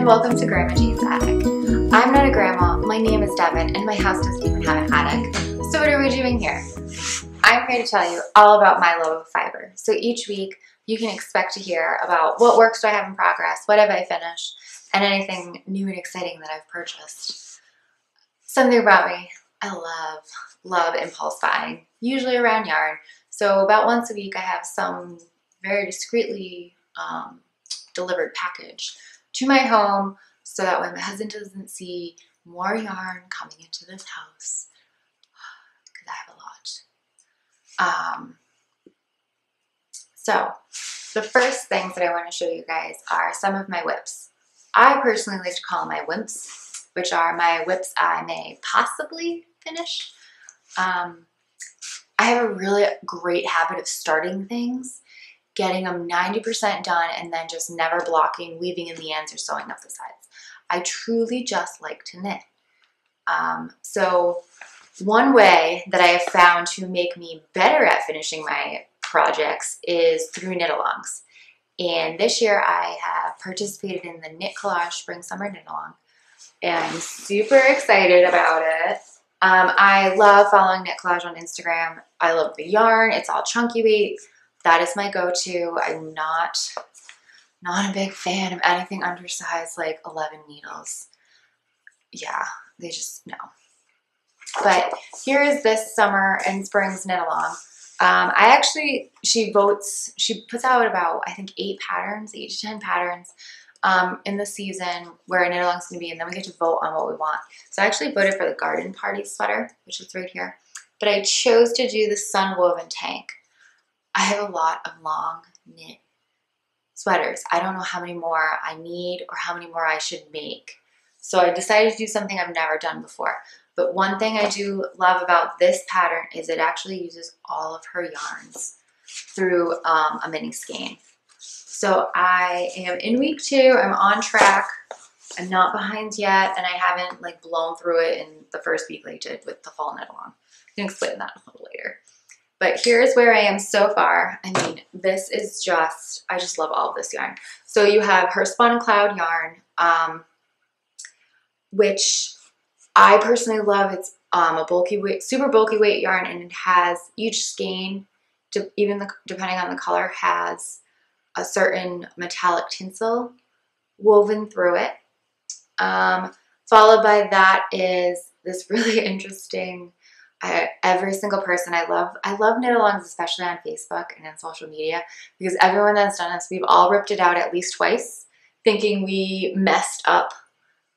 and welcome to Grandma Jane's Attic. I'm not a grandma, my name is Devon, and my house doesn't even have an attic. So what are we doing here? I'm here to tell you all about my love of fiber. So each week you can expect to hear about what works do I have in progress, what have I finished, and anything new and exciting that I've purchased. Something about me, I love impulse buying, usually around yarn. So about once a week I have some very discreetly delivered package to my home so that way my husband doesn't see more yarn coming into this house because I have a lot. So the first things that I want to show you guys are some of my whips. I personally like to call them my wimps, which are my whips I may possibly finish. I have a really great habit of starting things, getting them 90% done, and then just never blocking, weaving in the ends, or sewing up the sides. I truly just like to knit. So one way that I have found to make me better at finishing my projects is through knit-alongs. And this year I have participated in the Knit Collage Spring Summer Knit-Along, and I'm super excited about it. I love following Knit Collage on Instagram. I love the yarn. It's all chunky weight. That is my go-to. I'm not a big fan of anything undersized like 11 needles. Yeah, they just, no. But here is this summer and spring's knit-along. She puts out about, I think, 8 to 10 patterns in the season where a knit-along is going to be, and then we get to vote on what we want. So I actually voted for the garden party sweater, which is right here. But I chose to do the Sunwoven tank. I have a lot of long knit sweaters. I don't know how many more I need or how many more I should make. So I decided to do something I've never done before. But one thing I do love about this pattern is it actually uses all of her yarns through a mini skein. So I am in week 2. I'm on track. I'm not behind yet, and I haven't like blown through it in the first week like I did with the fall knit-along. I can explain that a little later. But here's where I am so far. I mean, this is just, I just love all of this yarn. So you have her Spun Cloud yarn, which I personally love. It's a bulky weight, super bulky weight yarn, and it has each skein, depending on the color, has a certain metallic tinsel woven through it. Followed by that is this really interesting, every single person, I love knit-alongs, especially on Facebook and in social media, because everyone that's done this, we've all ripped it out at least twice, thinking we messed up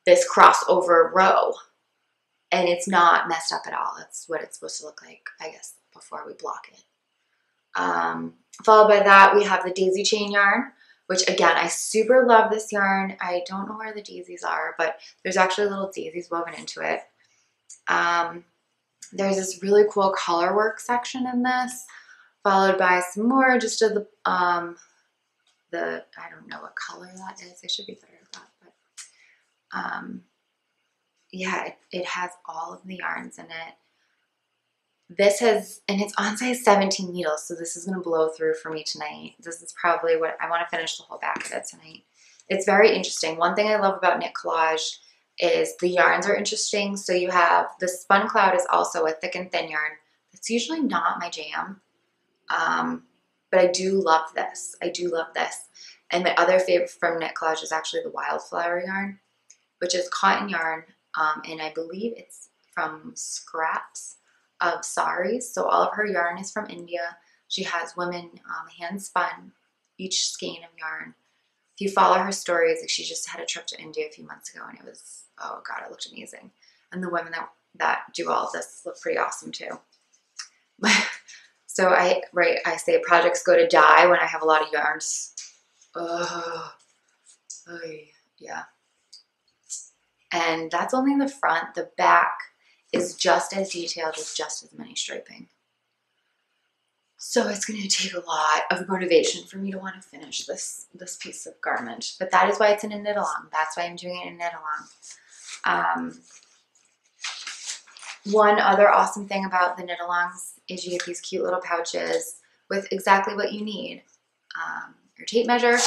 this crossover row. And it's not messed up at all. That's what it's supposed to look like, I guess, before we block it. Followed by that, we have the daisy chain yarn, which again, I super love this yarn. I don't know where the daisies are, but there's actually little daisies woven into it. There's this really cool color work section in this, followed by some more just of I don't know what color that is. I should be better at that, but yeah, it has all of the yarns in it. And it's on size 17 needles, so this is going to blow through for me tonight. This is probably what I want to finish the whole back of it tonight. It's very interesting. One thing I love about Knit Collage is the yarns are interesting. So you have the Spun Cloud is also a thick and thin yarn. It's usually not my jam, but I do love this. I do love this. And my other favorite from Knit Collage is actually the Wildflower Yarn, which is cotton yarn, and I believe it's from scraps of saris. So all of her yarn is from India. She has women hand spun each skein of yarn. If you follow her stories, like she just had a trip to India a few months ago, and it was, oh God, it looked amazing. And the women that do all of this look pretty awesome too. So I say projects go to die when I have a lot of yarns. Yeah. And that's only the front. The back is just as detailed with just as many striping. So it's going to take a lot of motivation for me to want to finish this piece of garment. But that is why it's in a knit-along. That's why I'm doing it in a knit-along. One other awesome thing about the knit-alongs is you get these cute little pouches with exactly what you need. Your tape measure,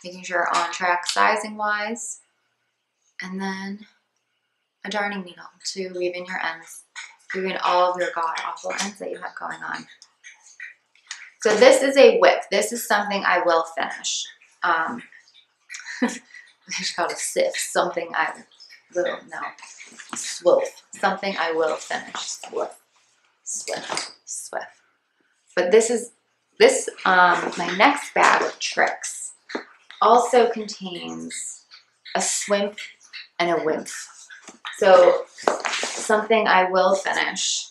making sure you're on track sizing wise, and then a darning needle to weave in your ends, weave in all of your god awful ends that you have going on. So this is a whip. This is something I will finish. It's called a sif, something I will, no, swoof, something I will finish, swoof, swift, swift. But this, my next bag of tricks also contains a swimp and a wimp. So something I will finish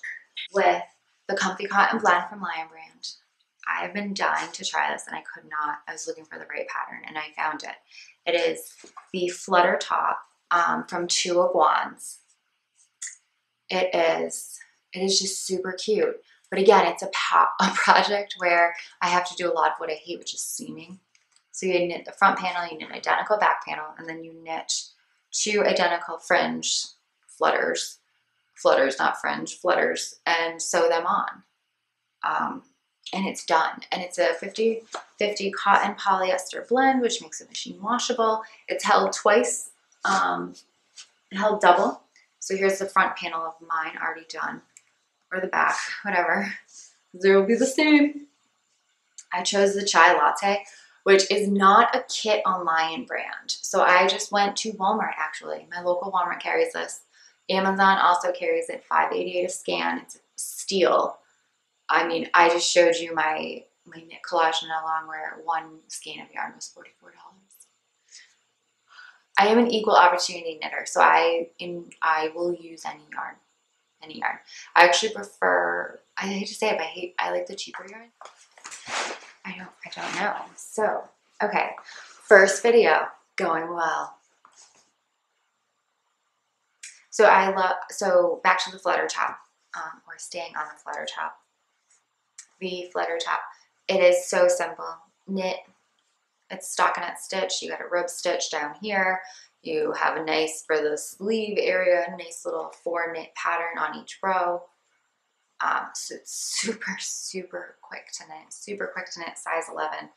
with the Comfy Cotton Blend from Lion Brand. I have been dying to try this and I could not. I was looking for the right pattern and I found it. It is the Flutter top from Two of Wands. It is just super cute. But again, it's a project where I have to do a lot of what I hate, which is seaming. So you knit the front panel, you knit an identical back panel, and then you knit 2 identical fringe flutters, not fringe, flutters, and sew them on. And it's done. And it's a 50-50 cotton polyester blend, which makes it machine washable. It's held twice, held double. So here's the front panel of mine already done, or the back, whatever. They will be the same. I chose the chai latte, which is not a kit on Lion Brand. So I just went to Walmart, actually. My local Walmart carries this. Amazon also carries it, $5.88 a scan. It's steel. I mean, I just showed you my knit collage knit along where one skein of yarn was $44. I am an equal opportunity knitter, so I will use any yarn. I actually prefer, I hate to say it, but I like the cheaper yarn. I don't know. So, okay, first video, going well. So back to the flutter top, or staying on the flutter top. The flutter top, it is so simple. Knit, it's stockinette stitch. You got a rib stitch down here. You have a nice, for the sleeve area, a nice little 4 knit pattern on each row. So it's super, super quick to knit, size 11.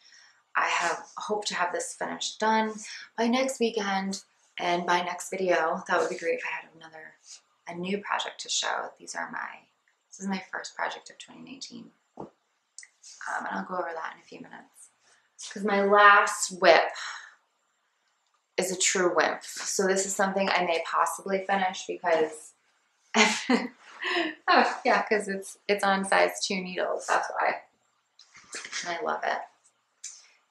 I hope to have this finished done by next weekend, and by next video. That would be great if I had a new project to show. This is my first project of 2019. And I'll go over that in a few minutes. Because my last whip is a true whip. So this is something I may possibly finish because, oh yeah, because it's on size 2 needles. That's why. And I love it.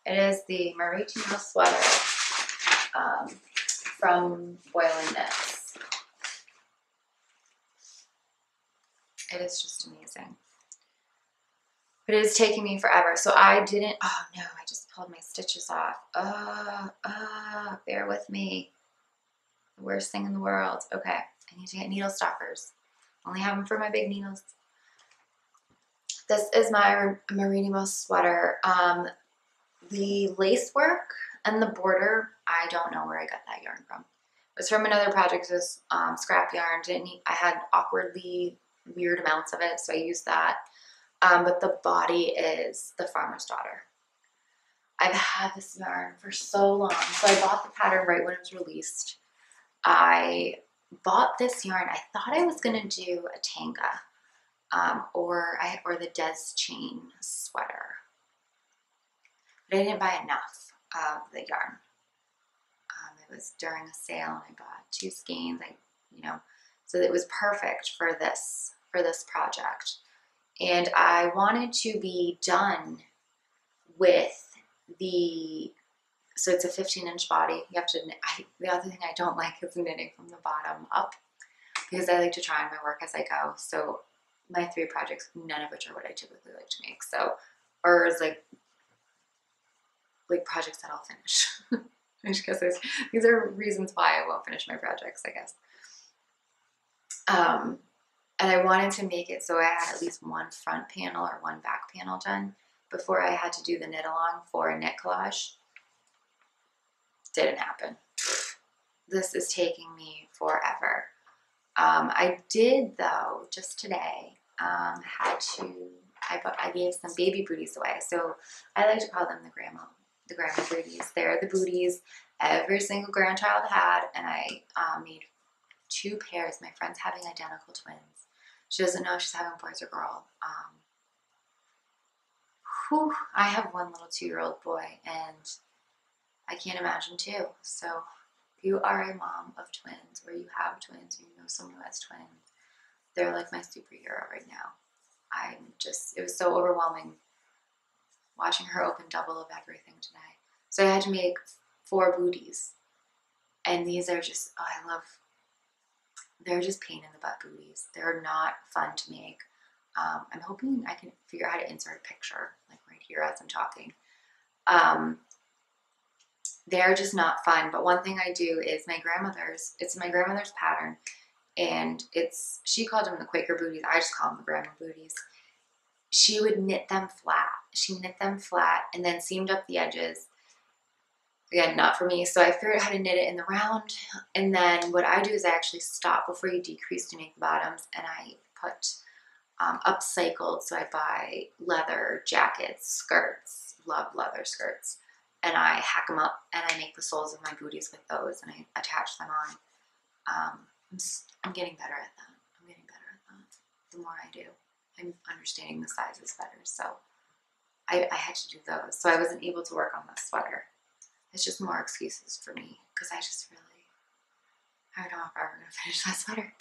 It is the Maritimo sweater from Boil and Knits. It is just amazing. But it is taking me forever. So I didn't, oh no, I just pulled my stitches off. Bear with me. The worst thing in the world. Okay, I need to get needle stoppers. Only have them for my big needles. This is my Maritimo sweater. The lace work and the border, I don't know where I got that yarn from. It was from another project. It was scrap yarn. I had awkwardly weird amounts of it, so I used that. But the body is the Farmer's Daughter. I've had this yarn for so long. So I bought the pattern right when it was released. I bought this yarn. I thought I was going to do a tanga or the Des Chain sweater. But I didn't buy enough of the yarn. It was during a sale and I bought 2 skeins. So it was perfect for this project. And I wanted to be done with so it's a 15-inch body. You have to knit. The other thing I don't like is knitting from the bottom up because I like to try on my work as I go. So my 3 projects, none of which are what I typically like to make. So, or it's like projects that I'll finish. Because these are reasons why I won't finish my projects, I guess. And I wanted to make it so I had at least 1 front panel or 1 back panel done before I had to do the knit along for a knit collage. Didn't happen. This is taking me forever. I did though, just today, I gave some baby booties away. So I like to call them the the Gramma Booties. They're the Booties every single grandchild had, and I made 2 pairs. My friend's having identical twins. She doesn't know if she's having boys or girl. I have one little 2-year-old boy, and I can't imagine 2. So if you are a mom of twins, or you have twins, or you know someone who has twins, they're like my superhero right now. It was so overwhelming watching her open double of everything today. So I had to make 4 booties. And these are just, they're just pain in the butt booties. They're not fun to make. I'm hoping I can figure out how to insert a picture, like right here as I'm talking. They're just not fun. But one thing I do is it's my grandmother's pattern. And she called them the Quaker booties. I just call them the Grandma booties. She would knit them flat. She knit them flat and then seamed up the edges. Again, not for me. So I figured out how to knit it in the round. And then what I do is I actually stop before you decrease to make the bottoms. And I put upcycled. So I buy leather jackets, skirts, love leather skirts. And I hack them up and I make the soles of my booties with those. And I attach them on. I'm getting better at that. I'm getting better at that. The more I do, I'm understanding the sizes better. So I had to do those. So I wasn't able to work on the sweater. It's just more excuses for me because I don't know if I'm ever going to finish that sweater.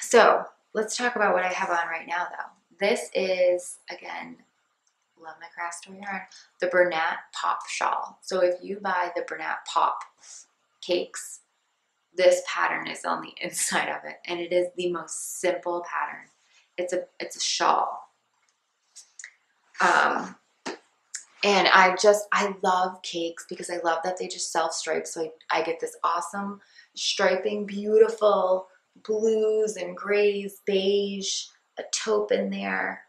So let's talk about what I have on right now though. This is, again, love my Wildflower Yarn, the Bernat Pop Shawl. So if you buy the Bernat Pop cakes, this pattern is on the inside of it, and it is the most simple pattern. It's a shawl. And I love cakes because I love that they just self-stripe. So I get this awesome striping, beautiful blues and grays, beige, a taupe in there.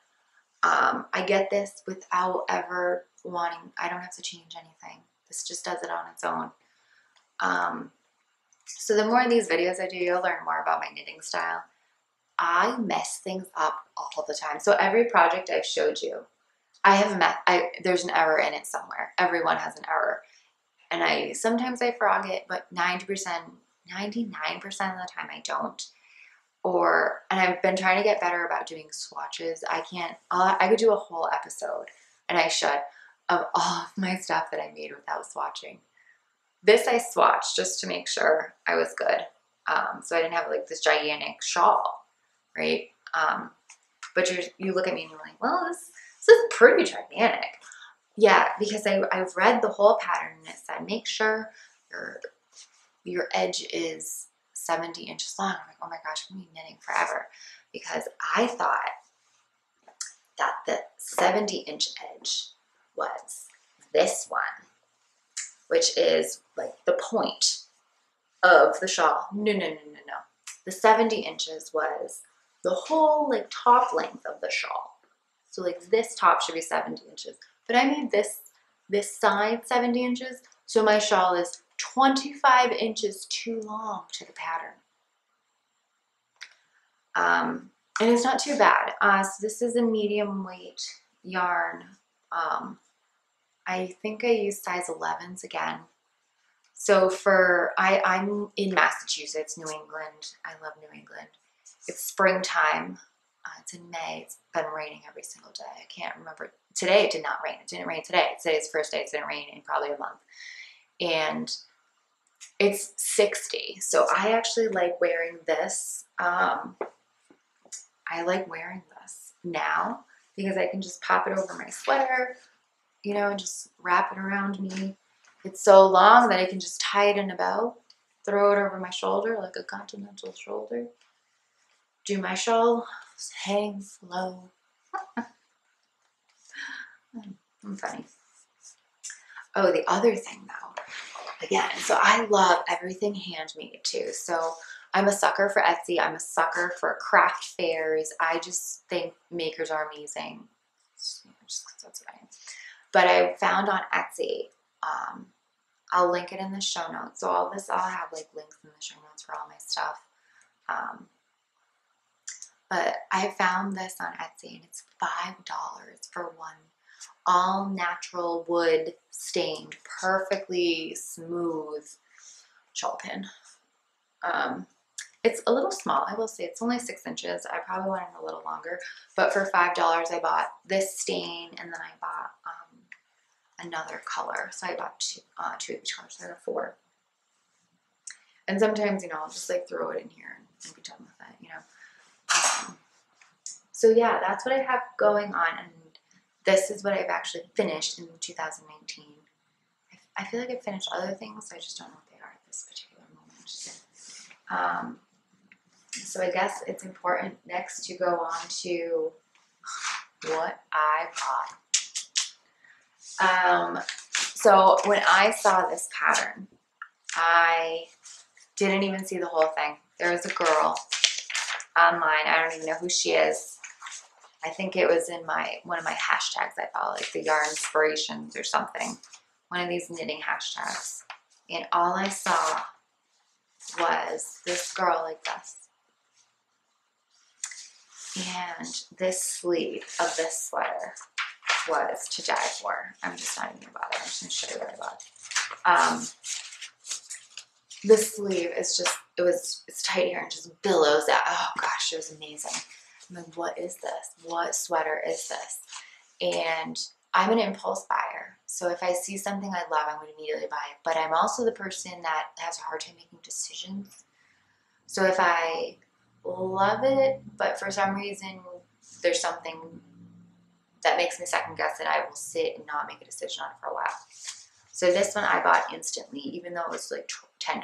I get this without ever I don't have to change anything. This just does it on its own. So the more of these videos I do, you'll learn more about my knitting style. I mess things up all the time. So every project I've showed you, there's an error in it somewhere. Everyone has an error. And sometimes I frog it, but 99% of the time I don't. And I've been trying to get better about doing swatches. I could do a whole episode, and I should, of all of my stuff that I made without swatching. This I swatched just to make sure I was good. So I didn't have like this gigantic shawl, right? But you look at me and you're like, well, this is pretty gigantic. Yeah, because I've read the whole pattern and it said, make sure your edge is 70 inches long. I'm like, oh my gosh, I'm going to be knitting forever. Because I thought that the 70-inch edge was this one, which is like the point of the shawl. No. The 70 inches was the whole like top length of the shawl. So like this top should be 70 inches. But I made this side 70 inches. So my shawl is 25 inches too long to the pattern. And it's not too bad. So this is a medium weight yarn. I think I use size 11s again. So I'm in Massachusetts, New England. I love New England. It's springtime. It's in May. It's been raining every single day. I can't remember. Today it did not rain. It didn't rain today. Today's the first day it didn't rain in probably a month. And it's 60. So I actually like wearing this. I like wearing this now because I can just pop it over my sweater, and just wrap it around me. It's so long that I can just tie it in a bow, throw it over my shoulder like a continental shoulder, do my shawl, hang low. I'm funny. Oh, the other thing though, again, so I love everything handmade too. So I'm a sucker for Etsy. I'm a sucker for craft fairs. I just think makers are amazing. Just 'cause that's what I am. But I found on Etsy, I'll link it in the show notes. So I'll have like links in the show notes for all my stuff. but I found this on Etsy and it's $5 for one all natural wood stained, perfectly smooth shawl pin. It's a little small, I will say. It's only 6 inches. I probably wanted a little longer, but for $5 I bought this stain, and then I bought another color. So I bought two of each color, so I got 4. And sometimes, you know, I'll just like throw it in here and be done with it, you know. So yeah, that's what I have going on, and this is what I've actually finished in 2019. I feel like I've finished other things, I just don't know what they are at this particular moment. So I guess it's important next to go on to what I bought. So when I saw this pattern, I didn't even see the whole thing. There was a girl online, I don't even know who she is. I think it was in one of my hashtags I follow, like the yarn inspirations or something. One of these knitting hashtags. And all I saw was this girl like this. And this sleeve of this sweater was to die for. I'm just not even gonna bother. I'm just gonna show you what I bought. The sleeve is just, it's tight here and just billows out. Oh gosh, it was amazing. I'm like, what is this? What sweater is this? And I'm an impulse buyer. So if I see something I love, I'm going to immediately buy it. But I'm also the person that has a hard time making decisions. So if I love it, but for some reason there's something that makes me second guess it, I will sit and not make a decision on it for a while. So this one I bought instantly, even though it was like $10.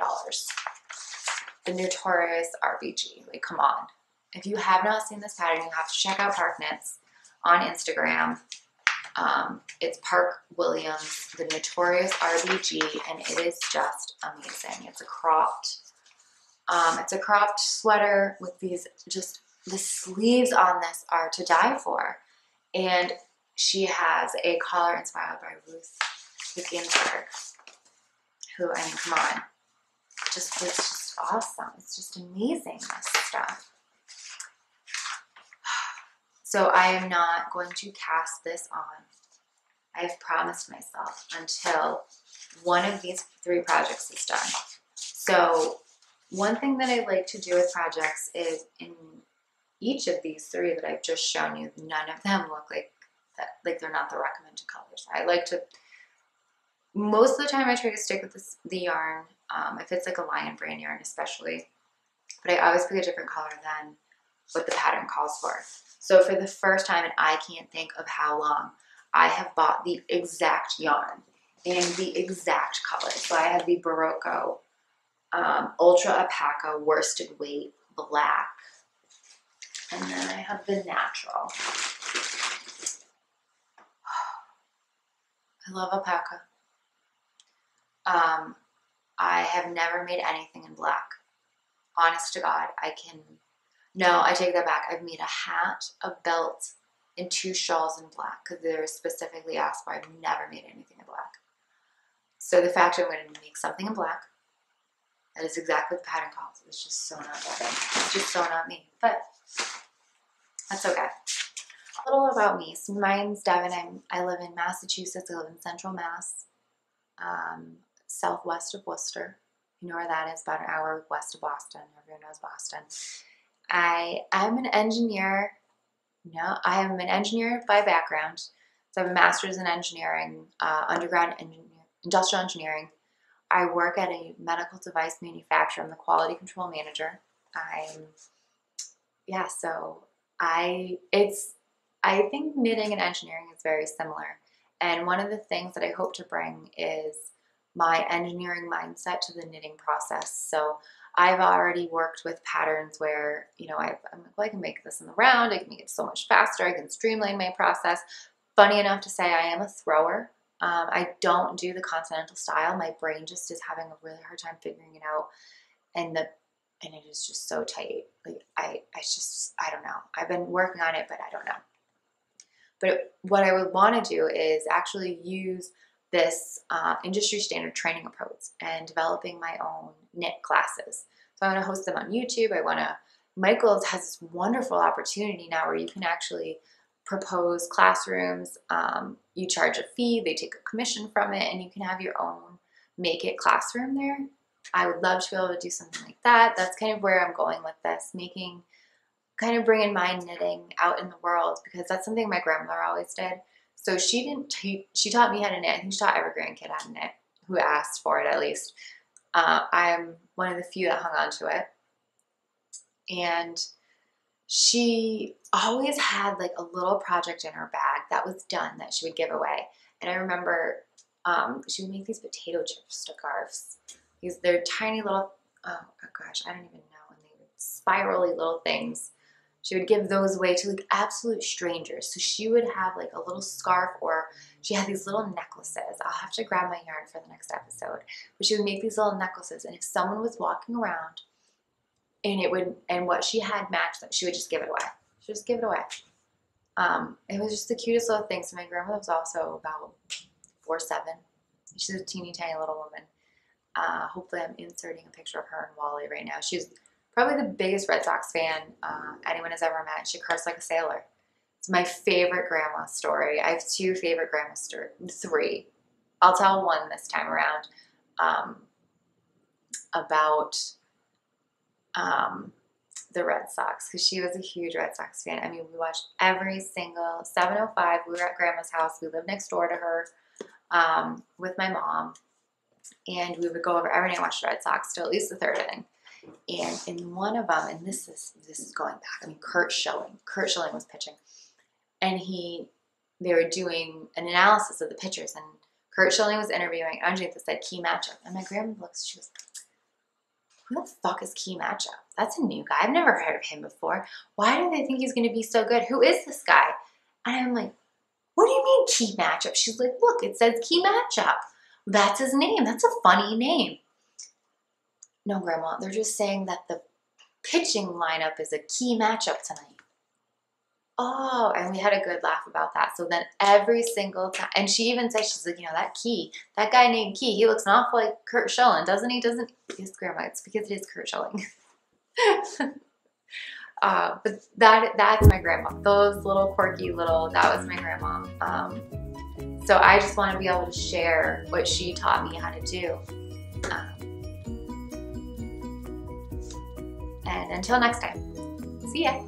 The Notorious RBG. Like, come on. If you have not seen this pattern, you have to check out Park Knits on Instagram. It's Park Williams, the Notorious RBG, and it is just amazing. It's a cropped sweater with these, just the sleeves on this are to die for. And she has a collar inspired by Ruth Ginsburg, who, I mean, come on. It's just awesome. It's just amazing, this stuff. So I am not going to cast this on. I've promised myself until one of these 3 projects is done. So one thing that I like to do with projects is, in each of these 3 that I've just shown you, none of them look like that, like they're not the recommended colors. I like to, most of the time I try to stick with the yarn, if it's like a Lion brand yarn especially, but I always pick a different color than what the pattern calls for. So for the first time, and I can't think of how long, I have bought the exact yarn and the exact color. So I have the Barocco Ultra Alpaca Worsted Weight Black, and then I have the natural. I love alpaca. I have never made anything in black. Honest to God, no, I take that back. I've made a hat, a belt, and 2 shawls in black because they're specifically asked for. I've never made anything in black. So the fact that I'm going to make something in black, that is exactly what the pattern calls. It's just so not Devon. It's just so not me. But that's okay. A little about me. So mine's Devon. I live in Massachusetts. I live in Central Mass, southwest of Worcester. You know where that is, about an hour west of Boston. Everyone knows Boston. I am an engineer. No, I am an engineer by background. So I have a master's in engineering, undergrad in industrial engineering. I work at a medical device manufacturer. I'm the quality control manager. I think knitting and engineering is very similar. And one of the things that I hope to bring is my engineering mindset to the knitting process. So I've already worked with patterns where, you know, I'm like, well, I can make this in the round. I can make it so much faster. I can streamline my process. Funny enough to say, I am a thrower. I don't do the continental style. My brain just is having a really hard time figuring it out. And it is just so tight. Like, I don't know. I've been working on it, but I don't know. But what I would want to do is actually use this industry standard training approach and developing my own knit classes. So I want to host them on YouTube. I want to Michael's has this wonderful opportunity now where you can actually propose classrooms. You charge a fee, they take a commission from it, and you can have your own make it classroom there. I would love to be able to do something like that. That's kind of where I'm going with this, kind of bringing my knitting out in the world, because that's something my grandmother always did. So she taught me how to knit. I think she taught every grandkid how to knit, who asked for it at least. I'm one of the few that hung on to it. And she always had like a little project in her bag that was done that she would give away. And I remember she would make these potato chip scarves. They're tiny little, oh gosh, I don't even know. And they were spirally little things. She would give those away to like absolute strangers. So she would have like a little scarf, or she had these little necklaces. I'll have to grab my yarn for the next episode. But she would make these little necklaces, and if someone was walking around and what she had matched them, she would just give it away. She would just give it away. It was just the cutest little thing. So my grandmother was also about 4'7". She's a teeny tiny little woman. Hopefully I'm inserting a picture of her and Wally right now. She's probably the biggest Red Sox fan anyone has ever met. She cursed like a sailor. It's my favorite grandma story. I have two favorite grandma stories. Three. I'll tell one this time around about the Red Sox, because she was a huge Red Sox fan. I mean, we watched every single 7:05. We were at grandma's house. We lived next door to her with my mom. And we would go over every night and watch the Red Sox till at least the third inning. And in one of them, and this is going back, I mean, Kurt Schilling was pitching. And they were doing an analysis of the pitchers, and Kurt Schilling was interviewing. Underneath it said key matchup. And my grandma looks, she was, who the fuck is key matchup? That's a new guy. I've never heard of him before. Why do they think he's going to be so good? Who is this guy? And I'm like, what do you mean key matchup? She's like, look, it says key matchup. That's his name. That's a funny name. No, Grandma, they're just saying that the pitching lineup is a key matchup tonight. Oh, and we had a good laugh about that. So then every single time, and she even said, she's like, you know, that guy named Key, he looks an awful like Kurt Schilling, doesn't he? Yes, Grandma, it's because it is Kurt Schilling. But that's my grandma. Those little quirky that was my grandma. So I just want to be able to share what she taught me how to do. And until next time, see ya.